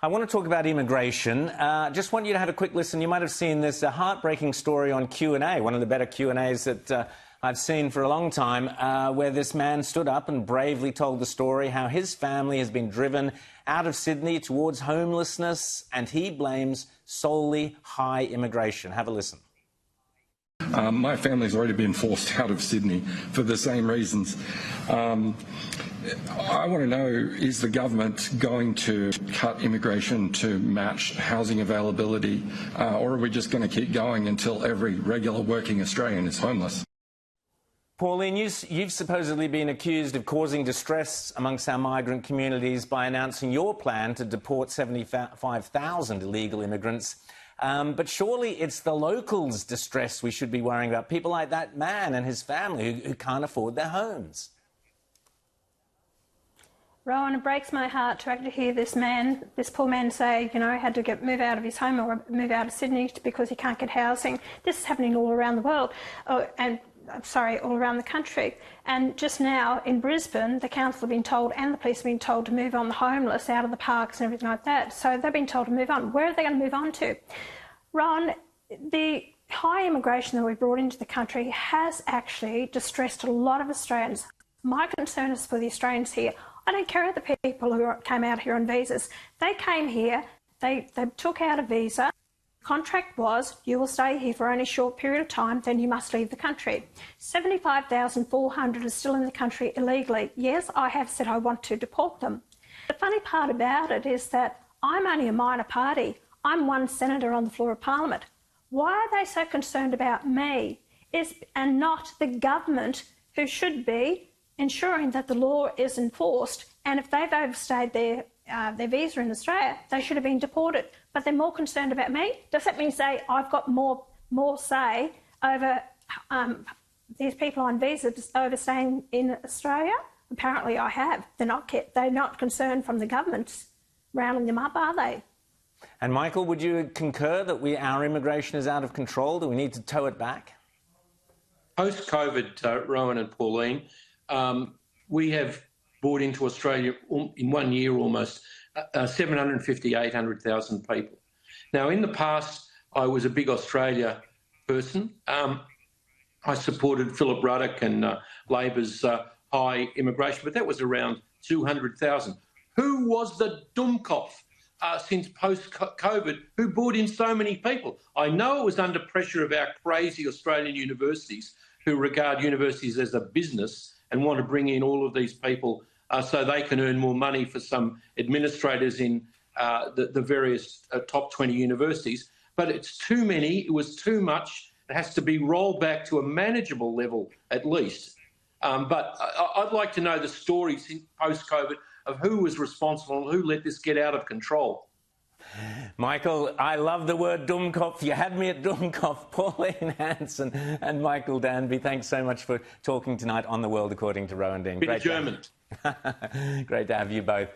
I want to talk about immigration. Just want you to have a quick listen. You might have seen this heartbreaking story on Q&A, one of the better Q&As that I've seen for a long time, where this man stood up and bravely told the story how his family has been driven out of Sydney towards homelessness, and he blames solely high immigration. Have a listen. My family's already been forced out of Sydney for the same reasons. I want to know, is the government going to cut immigration to match housing availability, or are we just going to keep going until every regular working Australian is homeless? Pauline, you've supposedly been accused of causing distress amongst our migrant communities by announcing your plan to deport 75,000 illegal immigrants. But surely it's the locals' distress we should be worrying about, people like that man and his family who can't afford their homes. Rowan, it breaks my heart to actually hear this poor man say, you know, he had to move out of his home or move out of Sydney because he can't get housing. This is happening all around the world, all around the country. And just now in Brisbane, the council have been told and the police have been told to move on the homeless out of the parks and everything like that. So they've been told to move on. Where are they going to move on to? Ron, the high immigration that we've brought into the country has actually distressed a lot of Australians. My concern is for the Australians here. I don't care about the people who came out here on visas. They came here, they took out a visa. The contract was, you will stay here for only a short period of time, then you must leave the country. 75,400 are still in the country illegally. Yes, I have said I want to deport them. The funny part about it is that I'm only a minor party. I'm one senator on the floor of Parliament. Why are they so concerned about me and not the government, who should be ensuring that the law is enforced, and if they've overstayed their visa in Australia, they should have been deported. But they're more concerned about me. Does that mean say I've got more say over these people on visas overstaying in Australia? Apparently I have. They're not concerned from the government rounding them up, are they? And Michael, would you concur that our immigration is out of control? Do we need to tow it back? Post-COVID, Rowan and Pauline, we have brought into Australia in 1 year almost 750,000, 800,000 people. Now, in the past, I was a big Australia person. I supported Philip Ruddock and Labor's high immigration, but that was around 200,000. Who was the Dummkopf since post-COVID who brought in so many people? I know it was under pressure of our crazy Australian universities who regard universities as a business and want to bring in all of these people so they can earn more money for some administrators in the various top 20 universities. But it's too many, it was too much. It has to be rolled back to a manageable level at least. But I'd like to know the story since post-COVID of who was responsible and who let this get out of control. Michael, I love the word Dummkopf. You had me at Dummkopf. Pauline Hanson and Michael Danby, thanks so much for talking tonight on The World According to Rowan Dean. Bit German. Great to have you both.